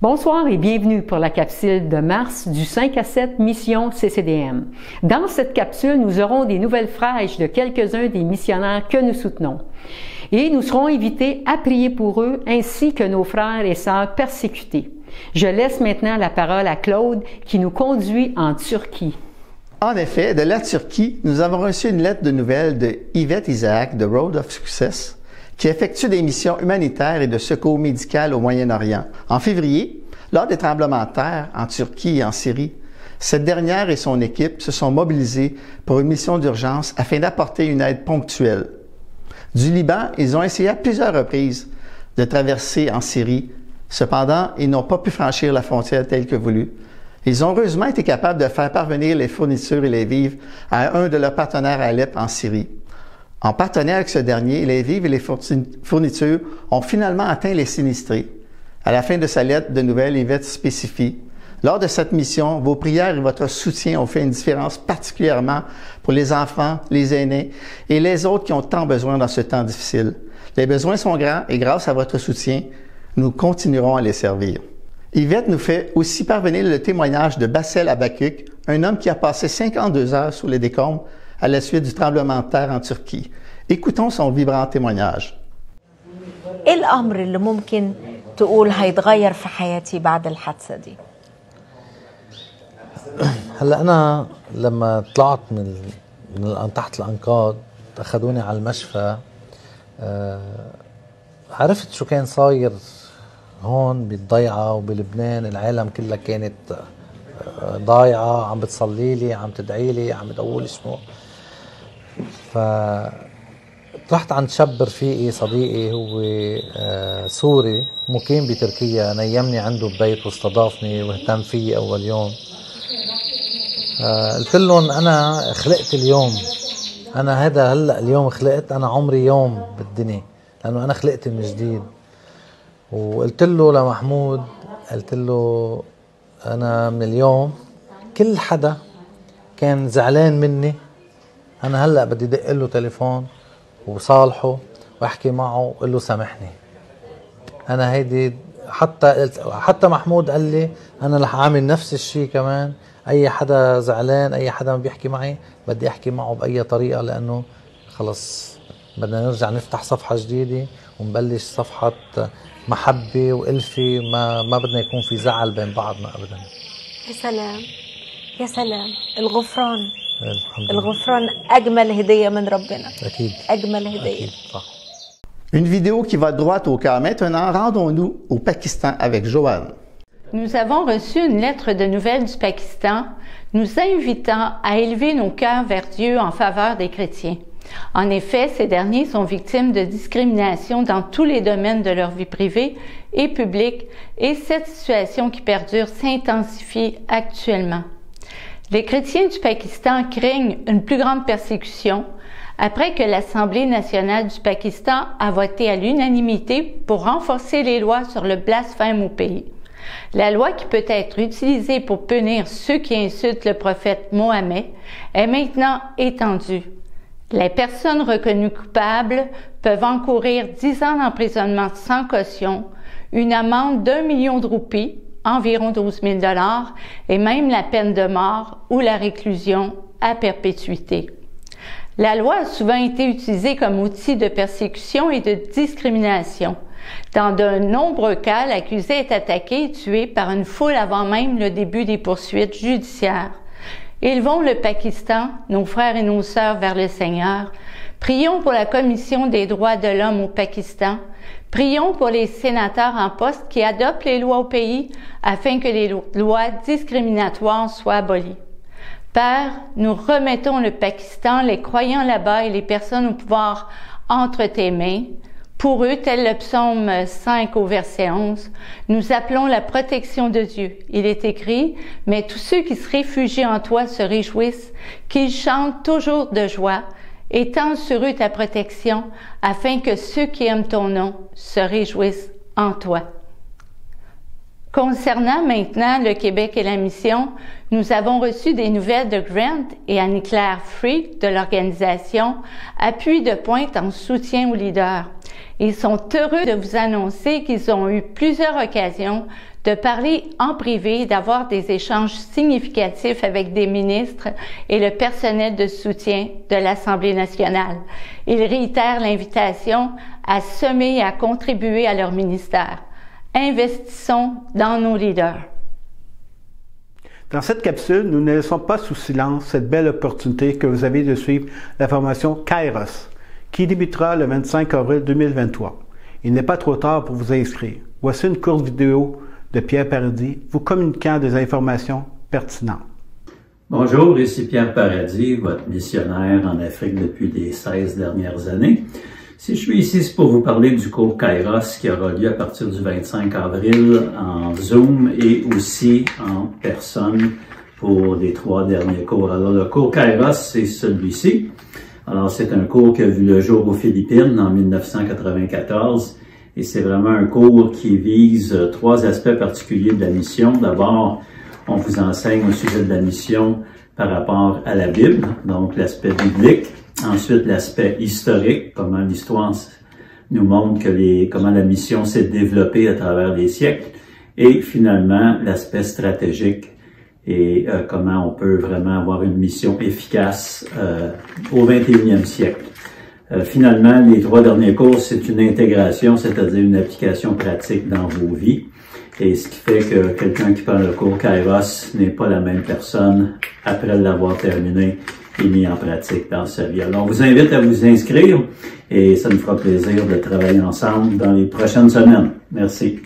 Bonsoir et bienvenue pour la capsule de mars du 5 à 7 Mission CCDM. Dans cette capsule, nous aurons des nouvelles fraîches de quelques-uns des missionnaires que nous soutenons. Et nous serons invités à prier pour eux ainsi que nos frères et sœurs persécutés. Je laisse maintenant la parole à Claude qui nous conduit en Turquie. En effet, de la Turquie, nous avons reçu une lettre de nouvelles de Yvette Isaac de Road of Success, qui effectue des missions humanitaires et de secours médical au Moyen-Orient. En février, lors des tremblements de terre en Turquie et en Syrie, cette dernière et son équipe se sont mobilisées pour une mission d'urgence afin d'apporter une aide ponctuelle. Du Liban, ils ont essayé à plusieurs reprises de traverser en Syrie. Cependant, ils n'ont pas pu franchir la frontière telle que voulu. Ils ont heureusement été capables de faire parvenir les fournitures et les vivres à un de leurs partenaires à Alep en Syrie. En partenariat avec ce dernier, les vivres et les fournitures ont finalement atteint les sinistrés. À la fin de sa lettre de nouvelles, Yvette spécifie: « Lors de cette mission, vos prières et votre soutien ont fait une différence particulièrement pour les enfants, les aînés et les autres qui ont tant besoin dans ce temps difficile. Les besoins sont grands et grâce à votre soutien, nous continuerons à les servir. » Yvette nous fait aussi parvenir le témoignage de Bassel Abakuk, un homme qui a passé 52 heures sous les décombres à la suite du tremblement de terre en Turquie. Écoutons son vibrant témoignage. ايه الامر اللي ممكن تقول هيتغير في حياتي بعد الحادثه دي؟ هلا انا لما طلعت تحت الانقاض اخذوني على المشفى. عرفت شو كان صاير هون بالضيعه وبلبنان. العالم كلها كانت ضايعه، عم بتصلي لي، عم تدعي لي، عم تقول اسمه. رحت عند شاب رفيقي صديقي، هو سوري مقيم بتركيا، نيمني عنده ببيت واستضافني واهتم فيي اول يوم. قلت لهم انا خلقت اليوم، انا هذا هلا اليوم خلقت، انا عمري يوم بالدنيا لانه انا خلقت من جديد. وقلت له لمحمود، قلت له انا من اليوم كل حدا كان زعلان مني انا هلا بدي دق له تليفون وصالحه واحكي معه وقول له سامحني. انا هيدي حتى محمود قال لي انا رح اعمل نفس الشيء كمان. اي حدا زعلان، اي حدا ما بيحكي معي، بدي احكي معه باي طريقه، لانه خلص بدنا نرجع نفتح صفحه جديده ونبلش صفحه محبه والفه. ما بدنا يكون في زعل بين بعضنا ابدا. يا سلام يا سلام، الغفران. الغفران أجمل هدية من ربنا. أكيد. أجمل هدية. أكيد صح. Une vidéo qui va droit au cœur. Maintenant, rendons-nous au Pakistan avec Joanne. Nous avons reçu une lettre de nouvelles du Pakistan nous invitant à élever nos cœurs vers Dieu en faveur des chrétiens. En effet, ces derniers sont victimes de discrimination dans tous les domaines de leur vie privée et publique, et cette situation qui perdure s'intensifie actuellement. Les chrétiens du Pakistan craignent une plus grande persécution après que l'Assemblée nationale du Pakistan a voté à l'unanimité pour renforcer les lois sur le blasphème au pays. La loi qui peut être utilisée pour punir ceux qui insultent le prophète Mohammed est maintenant étendue. Les personnes reconnues coupables peuvent encourir 10 ans d'emprisonnement sans caution, une amende d'1 million de roupies, environ 12 000 $, et même la peine de mort ou la réclusion à perpétuité. La loi a souvent été utilisée comme outil de persécution et de discrimination. Dans de nombreux cas, l'accusé est attaqué et tué par une foule avant même le début des poursuites judiciaires. Élevons le Pakistan, nos frères et nos sœurs, vers le Seigneur. Prions pour la Commission des droits de l'homme au Pakistan. Prions pour les sénateurs en poste qui adoptent les lois au pays afin que les lois discriminatoires soient abolies. Père, nous remettons le Pakistan, les croyants là-bas et les personnes au pouvoir entre tes mains. Pour eux, tel le psaume 5 au verset 11, nous appelons la protection de Dieu. Il est écrit, « Mais tous ceux qui se réfugient en toi se réjouissent, qu'ils chantent toujours de joie. Étends sur eux ta protection, afin que ceux qui aiment ton nom se réjouissent en toi. » Concernant maintenant le Québec et la mission, nous avons reçu des nouvelles de Grant et Annie-Claire Free de l'organisation Appui de pointe en soutien aux leaders. Ils sont heureux de vous annoncer qu'ils ont eu plusieurs occasions de parler en privé, d'avoir des échanges significatifs avec des ministres et le personnel de soutien de l'Assemblée nationale. Ils réitèrent l'invitation à semer et à contribuer à leur ministère. Investissons dans nos leaders. Dans cette capsule, nous ne laissons pas sous silence cette belle opportunité que vous avez de suivre la formation Kairos, qui débutera le 25 avril 2023. Il n'est pas trop tard pour vous inscrire. Voici une courte vidéo de Pierre Paradis, vous communiquant des informations pertinentes. Bonjour, ici Pierre Paradis, votre missionnaire en Afrique depuis les 16 dernières années. Si je suis ici, c'est pour vous parler du cours Kairos qui aura lieu à partir du 25 avril en Zoom et aussi en personne pour les 3 derniers cours. Alors, le cours Kairos, c'est celui-ci. Alors, c'est un cours qui a vu le jour aux Philippines en 1994. Et c'est vraiment un cours qui vise 3 aspects particuliers de la mission. D'abord, on vous enseigne au sujet de la mission par rapport à la Bible, donc l'aspect biblique. Ensuite, l'aspect historique, comment l'histoire nous montre comment la mission s'est développée à travers les siècles. Et finalement, l'aspect stratégique et comment on peut vraiment avoir une mission efficace au 21e siècle. Finalement, les 3 derniers cours, c'est une intégration, c'est-à-dire une application pratique dans vos vies. Et ce qui fait que quelqu'un qui prend le cours Kairos n'est pas la même personne après l'avoir terminé et mis en pratique dans sa vie. Alors, on vous invite à vous inscrire et ça nous fera plaisir de travailler ensemble dans les prochaines semaines. Merci.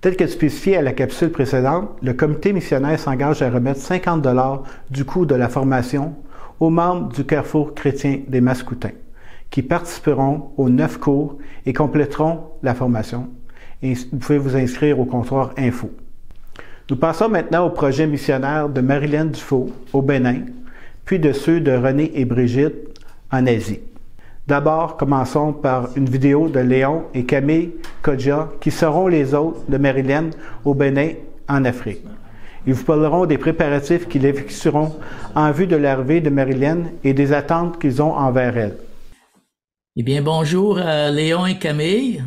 Tel que spécifié à la capsule précédente, le comité missionnaire s'engage à remettre 50 $ du coût de la formation aux membres du Carrefour chrétien des Mascoutins, qui participeront aux 9 cours et compléteront la formation. Et vous pouvez vous inscrire au comptoir Info. Nous passons maintenant au projet missionnaire de Marilyn Dufault au Bénin, puis de ceux de René et Brigitte en Asie. D'abord, commençons par une vidéo de Léon et Camille Kodja, qui seront les hôtes de Marilyn au Bénin en Afrique. Ils vous parleront des préparatifs qu'ils effectueront en vue de l'arrivée de Marilyn et des attentes qu'ils ont envers elle. Eh bien, bonjour Léon et Camille.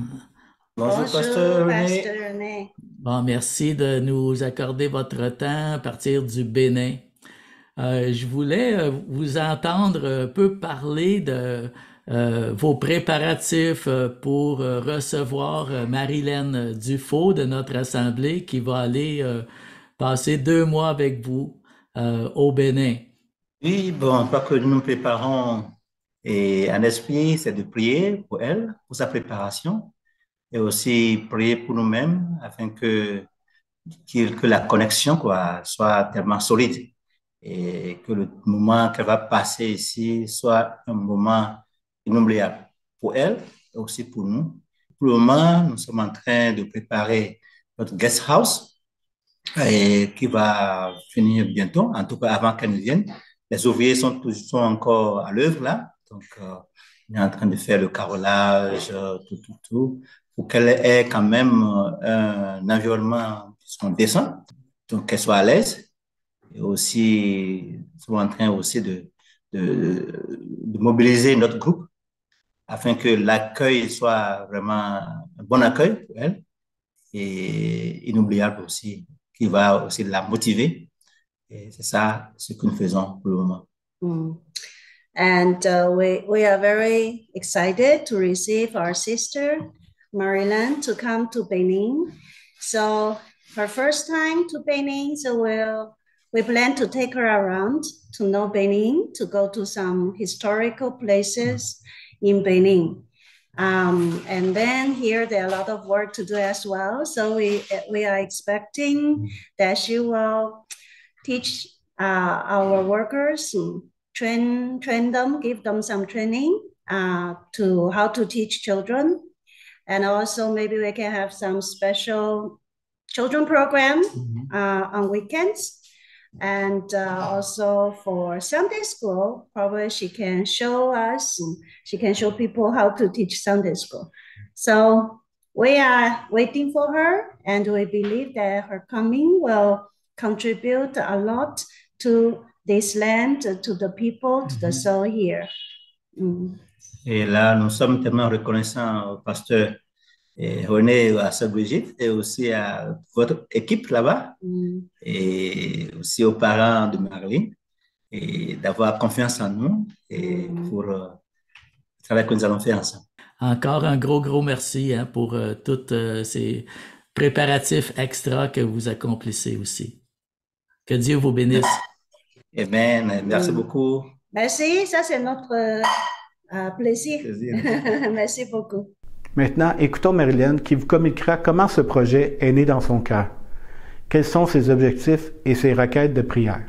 Bonjour, Pasteur René. Bon, merci de nous accorder votre temps à partir du Bénin. Je voulais vous entendre un peu parler de vos préparatifs pour recevoir Marilyn Dufault de notre assemblée qui va aller passer 2 mois avec vous au Bénin. Oui, bon, quoi que nous nous préparons et en esprit, c'est de prier pour elle, pour sa préparation, et aussi prier pour nous-mêmes afin que la connexion soit tellement solide et que le moment qu'elle va passer ici soit un moment inoubliable pour elle et aussi pour nous. Pour le moment, nous sommes en train de préparer notre guest house et qui va finir bientôt, en tout cas avant qu'elle ne vienne. Les ouvriers sont encore à l'œuvre là, donc on est en train de faire le carrelage, tout, pour qu'elle ait quand même un environnement décent, donc qu'elle soit à l'aise. Et aussi, nous sommes en train aussi de mobiliser notre groupe afin que l'accueil soit vraiment un bon accueil pour elle et inoubliable aussi, qui va aussi la motiver. Et c'est ça ce que nous faisons pour le moment. And we are very excited to receive our sister, Marilyn, to come to Benin. So her first time to Benin, so we plan to take her around to know Benin, to go to some historical places in Benin. And then here there are a lot of work to do as well. So we are expecting that she will teach our workers, train them, give them some training to how to teach children. And also maybe we can have some special children program on weekends. And also for Sunday school, probably she can show us, she can show people how to teach Sunday school. So we are waiting for her, and we believe that her coming will contribute a lot to this land, to the people, to the soul here. Et là, nous sommes tellement reconnaissants au pasteur René, à Sœur Brigitte et aussi à votre équipe là-bas et aussi aux parents de Marlene et d'avoir confiance en nous et pour le travail que nous allons faire ensemble. Encore un gros merci pour tous ces préparatifs extra que vous accomplissez aussi. Que Dieu vous bénisse. Amen. Merci beaucoup. Merci, ça c'est notre plaisir. Merci beaucoup. Maintenant, écoutons Marilyn qui vous communiquera comment ce projet est né dans son cœur. Quels sont ses objectifs et ses requêtes de prière?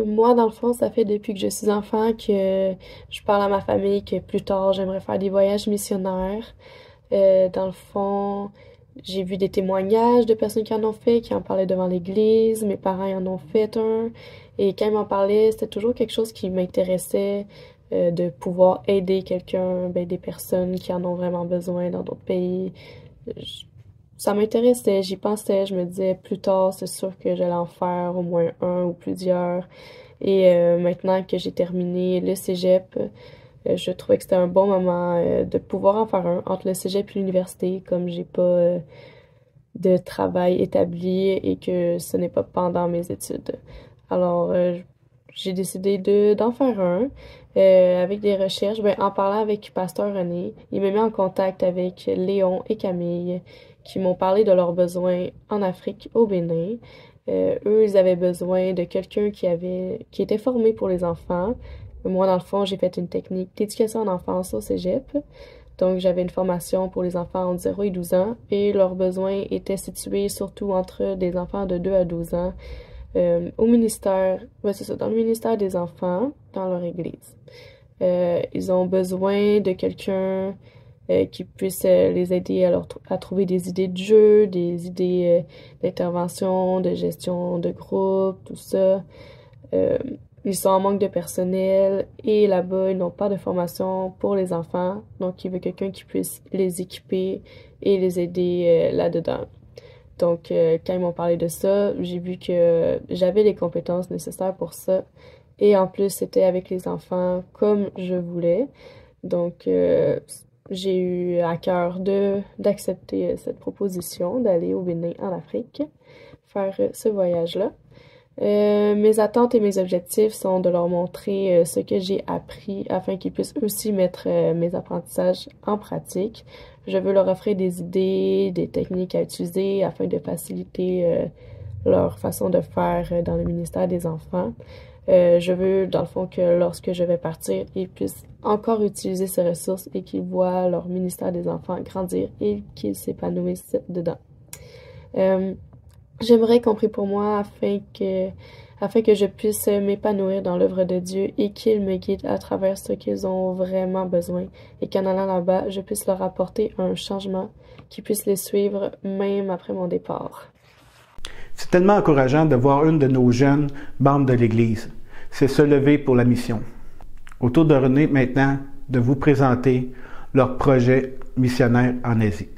Moi, dans le fond, ça fait depuis que je suis enfant que je parle à ma famille que plus tard, j'aimerais faire des voyages missionnaires. Dans le fond, j'ai vu des témoignages de personnes qui en ont fait, qui en parlaient devant l'église. Mes parents en ont fait un. Et quand ils m'en parlaient, c'était toujours quelque chose qui m'intéressait, de pouvoir aider quelqu'un, des personnes qui en ont vraiment besoin dans d'autres pays. Ça m'intéressait, j'y pensais, je me disais plus tard, c'est sûr que j'allais en faire au moins un ou plusieurs. Et maintenant que j'ai terminé le cégep, je trouvais que c'était un bon moment de pouvoir en faire un entre le cégep et l'université, comme j'ai pas de travail établi et que ce n'est pas pendant mes études. Alors, j'ai décidé d'en faire un avec des recherches. En parlant avec Pasteur René, il m'a mis en contact avec Léon et Camille qui m'ont parlé de leurs besoins en Afrique, au Bénin. Eux, ils avaient besoin de quelqu'un qui était formé pour les enfants. Moi, dans le fond, j'ai fait une technique d'éducation en enfance au cégep. Donc, j'avais une formation pour les enfants entre 0 et 12 ans et leurs besoins étaient situés surtout entre des enfants de 2 à 12 ans. Au ministère, c'est ça, dans le ministère des enfants, dans leur église. Ils ont besoin de quelqu'un qui puisse les aider à trouver des idées de jeu, des idées d'intervention, de gestion de groupe, tout ça. Ils sont en manque de personnel et là-bas, ils n'ont pas de formation pour les enfants. Donc, il veut quelqu'un qui puisse les équiper et les aider là-dedans. Donc, quand ils m'ont parlé de ça, j'ai vu que j'avais les compétences nécessaires pour ça. Et en plus, c'était avec les enfants comme je voulais. Donc, j'ai eu à cœur d'accepter cette proposition d'aller au Bénin, en Afrique, faire ce voyage-là. Mes attentes et mes objectifs sont de leur montrer ce que j'ai appris afin qu'ils puissent aussi mettre mes apprentissages en pratique. Je veux leur offrir des idées, des techniques à utiliser afin de faciliter leur façon de faire dans le ministère des enfants. Je veux, dans le fond, que lorsque je vais partir, ils puissent encore utiliser ces ressources et qu'ils voient leur ministère des enfants grandir et qu'ils s'épanouissent dedans. J'aimerais qu'on prie pour moi afin que je puisse m'épanouir dans l'œuvre de Dieu et qu'il me guide à travers ce qu'ils ont vraiment besoin et qu'en allant là-bas, je puisse leur apporter un changement qui puisse les suivre même après mon départ. C'est tellement encourageant de voir une de nos jeunes membres de l'Église se lever pour la mission. Au tour de René maintenant de vous présenter leur projet missionnaire en Asie.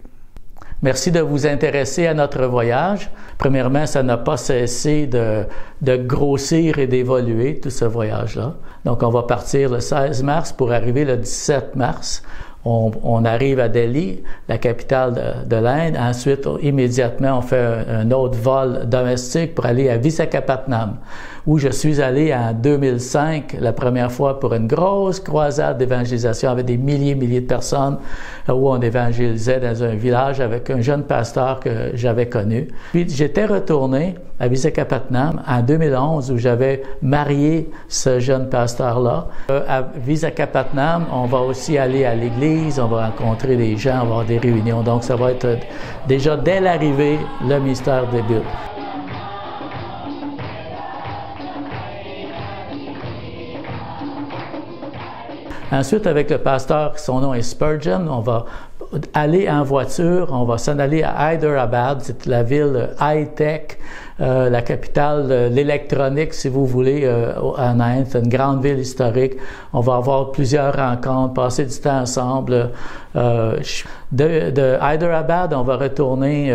Merci de vous intéresser à notre voyage. Premièrement, ça n'a pas cessé de grossir et d'évoluer, tout ce voyage-là. Donc, on va partir le 16 mars pour arriver le 17 mars. On arrive à Delhi, la capitale de l'Inde. Ensuite, immédiatement, on fait un autre vol domestique pour aller à Visakhapatnam, où je suis allé en 2005, la première fois pour une grosse croisade d'évangélisation avec des milliers de personnes, où on évangélisait dans un village avec un jeune pasteur que j'avais connu. Puis j'étais retourné à Visakhapatnam en 2011, où j'avais marié ce jeune pasteur-là. À Visakhapatnam, on va aussi aller à l'église, on va rencontrer des gens, on va avoir des réunions. Donc ça va être déjà dès l'arrivée, le ministère débute. Ensuite, avec le pasteur, son nom est Spurgeon, on va aller en voiture, on va s'en aller à Hyderabad, c'est la ville high-tech, la capitale de l'électronique, si vous voulez, en Inde. C'est une grande ville historique. On va avoir plusieurs rencontres, passer du temps ensemble. De Hyderabad, on va retourner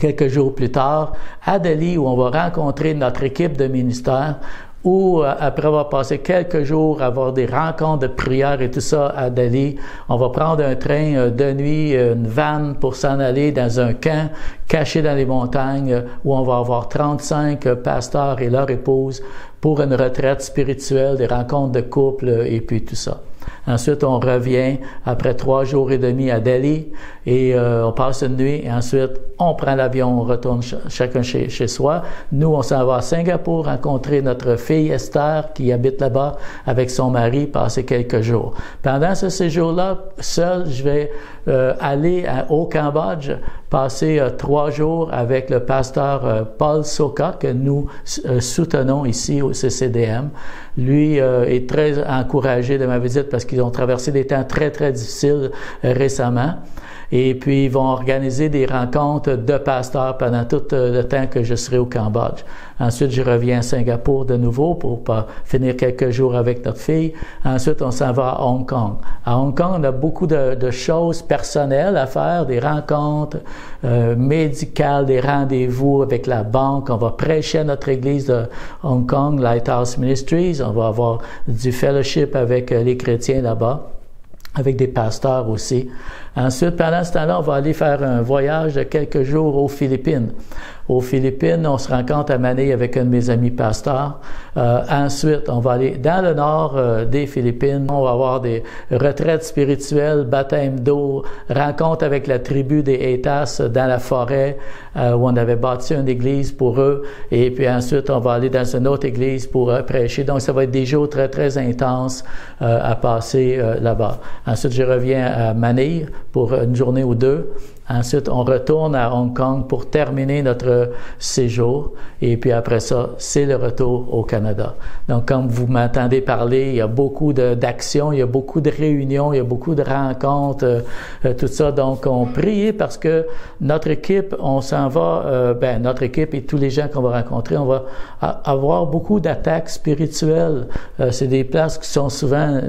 quelques jours plus tard à Delhi, où on va rencontrer notre équipe de ministère, ou après avoir passé quelques jours, avoir des rencontres de prière et tout ça à Delhi, on va prendre un train de nuit, une vanne pour s'en aller dans un camp caché dans les montagnes où on va avoir 35 pasteurs et leurs épouses pour une retraite spirituelle, des rencontres de couple et puis tout ça. Ensuite, on revient après 3 jours et demi à Delhi et on passe une nuit et ensuite on prend l'avion, on retourne chacun chez soi. Nous, on s'en va à Singapour rencontrer notre fille Esther qui habite là-bas avec son mari, passer quelques jours. Pendant ce séjour-là, seul, je vais aller au Cambodge, passer 3 jours avec le pasteur Paul Soka que nous soutenons ici au CCDM. Lui est très encouragé de ma visite parce qu'ils ont traversé des temps très, très difficiles récemment. Et puis, ils vont organiser des rencontres de pasteurs pendant tout le temps que je serai au Cambodge. Ensuite, je reviens à Singapour de nouveau pour finir quelques jours avec notre fille. Ensuite, on s'en va à Hong Kong. À Hong Kong, on a beaucoup de choses personnelles à faire, des rencontres médicales, des rendez-vous avec la banque. On va prêcher à notre église de Hong Kong, Lighthouse Ministries. On va avoir du fellowship avec les chrétiens là-bas, avec des pasteurs aussi. Ensuite, pendant ce temps-là, on va aller faire un voyage de quelques jours aux Philippines. Aux Philippines, on se rencontre à Manille avec un de mes amis pasteurs. Ensuite, on va aller dans le nord des Philippines. On va avoir des retraites spirituelles, baptême d'eau, rencontre avec la tribu des Etas dans la forêt où on avait bâti une église pour eux. Et puis ensuite, on va aller dans une autre église pour prêcher. Donc, ça va être des jours très, très intenses à passer là-bas. Ensuite, je reviens à Manille pour une journée ou 2. Ensuite, on retourne à Hong Kong pour terminer notre séjour. Et puis après ça, c'est le retour au Canada. Donc, comme vous m'entendez parler, il y a beaucoup d'actions, il y a beaucoup de réunions, il y a beaucoup de rencontres, tout ça. Donc, on prie parce que notre équipe, on s'en va, notre équipe et tous les gens qu'on va rencontrer, on va avoir beaucoup d'attaques spirituelles. C'est des places qui sont souvent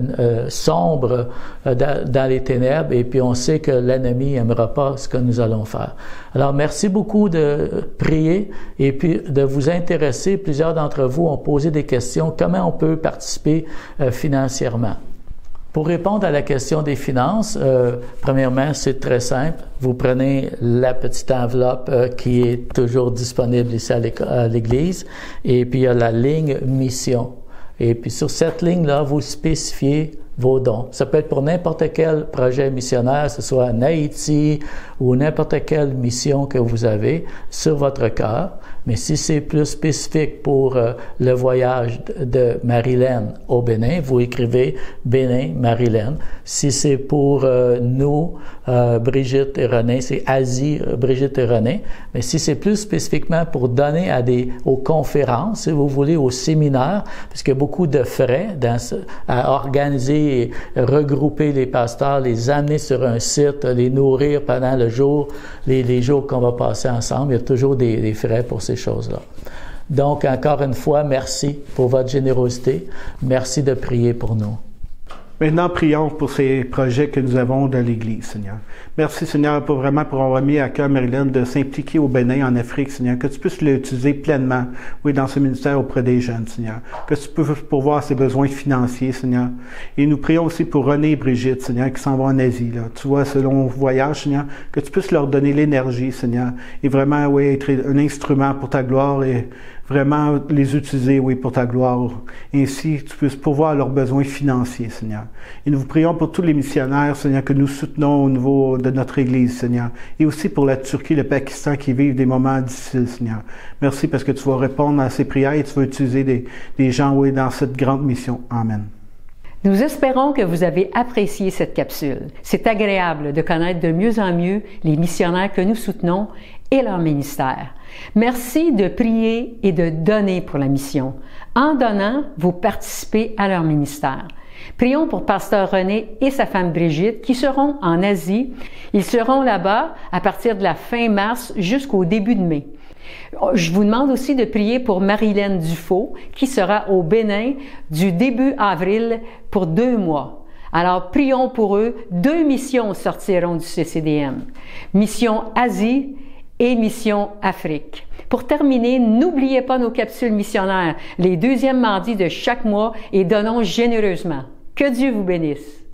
sombres dans les ténèbres et puis on sait que l'ennemi n'aimera pas ce que nous allons faire. Alors, merci beaucoup de prier et puis de vous intéresser. Plusieurs d'entre vous ont posé des questions. Comment on peut participer financièrement? Pour répondre à la question des finances, premièrement, c'est très simple. Vous prenez la petite enveloppe qui est toujours disponible ici à l'église et puis il y a la ligne mission. Et puis sur cette ligne-là, vous spécifiez vos dons. Ça peut être pour n'importe quel projet missionnaire, que ce soit en Haïti ou n'importe quelle mission que vous avez sur votre cœur. Mais si c'est plus spécifique pour le voyage de Marilyn au Bénin, vous écrivez Bénin, Marilyn. Si c'est pour nous, Brigitte et René, c'est Asie, Brigitte et René. Mais si c'est plus spécifiquement pour donner aux conférences, si vous voulez, aux séminaires, puisqu'il y a beaucoup de frais à organiser et regrouper les pasteurs, les amener sur un site, les nourrir pendant le jour, les jours qu'on va passer ensemble. Il y a toujours des frais pour ces choses-là. Donc, encore une fois, merci pour votre générosité. Merci de prier pour nous. Maintenant, prions pour ces projets que nous avons dans l'Église, Seigneur. Merci, Seigneur, pour avoir mis à cœur, Marilyn, de s'impliquer au Bénin, en Afrique, Seigneur, que tu puisses l'utiliser pleinement, oui, dans ce ministère auprès des jeunes, Seigneur. Que tu puisses pourvoir ses besoins financiers, Seigneur. Et nous prions aussi pour René et Brigitte, Seigneur, qui s'en vont en Asie, là. Tu vois, selon le voyage, Seigneur, que tu puisses leur donner l'énergie, Seigneur, et vraiment, oui, être un instrument pour ta gloire et vraiment les utiliser, oui, pour ta gloire. Ainsi, tu puisses pourvoir leurs besoins financiers, Seigneur. Et nous vous prions pour tous les missionnaires, Seigneur, que nous soutenons au niveau de notre Église, Seigneur. Et aussi pour la Turquie, le Pakistan qui vivent des moments difficiles, Seigneur. Merci parce que tu vas répondre à ces prières et tu vas utiliser des gens, oui, dans cette grande mission. Amen. Nous espérons que vous avez apprécié cette capsule. C'est agréable de connaître de mieux en mieux les missionnaires que nous soutenons et leur ministère. Merci de prier et de donner pour la mission. En donnant, vous participez à leur ministère. Prions pour Pasteur René et sa femme Brigitte qui seront en Asie. Ils seront là-bas à partir de la fin mars jusqu'au début de mai. Je vous demande aussi de prier pour Marilyn Dufault qui sera au Bénin du début avril pour 2 mois. Alors, prions pour eux. 2 missions sortiront du CCDM. Mission Asie et Mission Afrique. Pour terminer, n'oubliez pas nos capsules missionnaires, les deuxièmes mardis de chaque mois et donnons généreusement. Que Dieu vous bénisse.